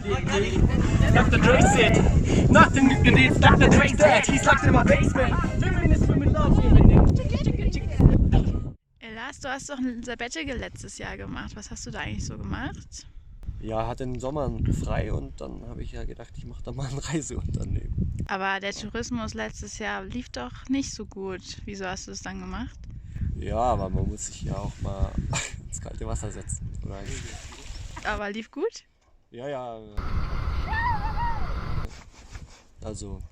Dr. Dre said, nothing you can do, Dr. Dre said, he's locked in my basement. Feminist women love Lars, du hast doch ein Sabbatical letztes Jahr gemacht. Was hast du da eigentlich so gemacht? Ja, hatte den Sommer frei und dann habe ich ja gedacht, ich mache da mal ein Reiseunternehmen. Aber der Tourismus letztes Jahr lief doch nicht so gut. Wieso hast du es dann gemacht? Ja, aber man muss sich ja auch mal ins kalte Wasser setzen. Oder? Aber lief gut? Ja, ja. Also.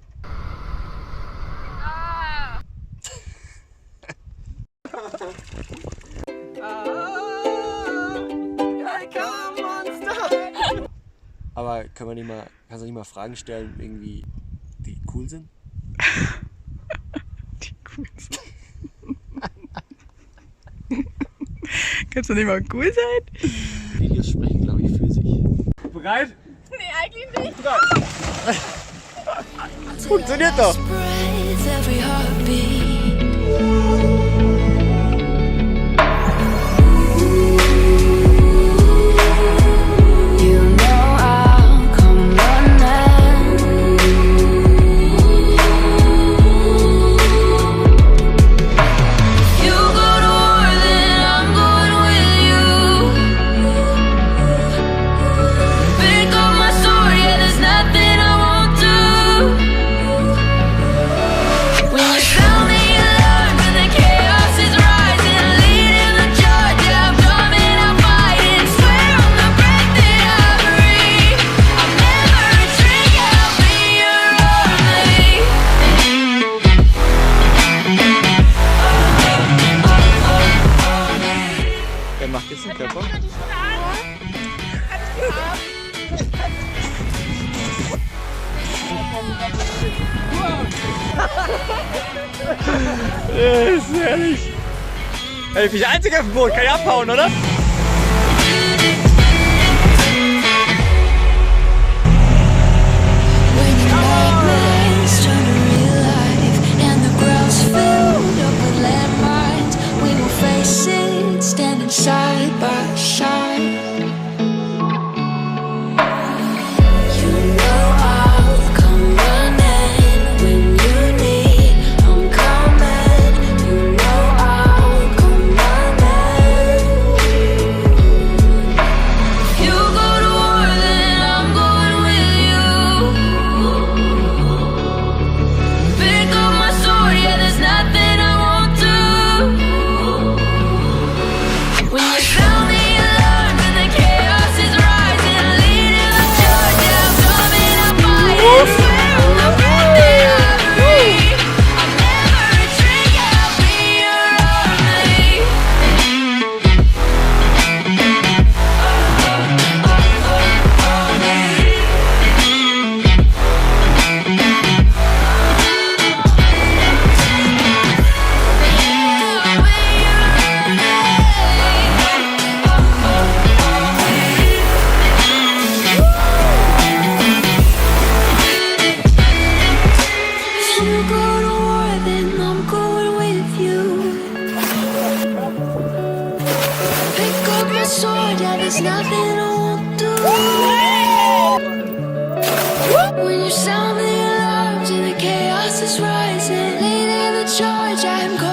Aber kannst du nicht mal Fragen stellen, irgendwie, die cool sind? Die cool sind. Kannst du nicht mal cool sein? Videos sprechen, glaube ich, für sich. Bereit? Nee, eigentlich nicht. Funktioniert doch! Wer macht jetzt den Körper? Das ist herrlich. Ey, ich bin der Einzige auf dem Boot, kann ich abhauen, oder? Side by side, you know I'll come running when you need. I'm coming, you know I'll come running. If you go to war, then I'm going with you. Pick up my sword, yeah, there's nothing I won't do. When you sound the alarm and the chaos is rising, leading the charge, yeah, I'm coming, I'm fighting. Swear on the breath that I breathe, I'll never retreat, yeah, I'll be your army. If you go to war, then I'm going with you. Pick up my sword, yeah, there's nothing I won't do. When you sound the alarms and the chaos is rising, leading the charge, I'm going.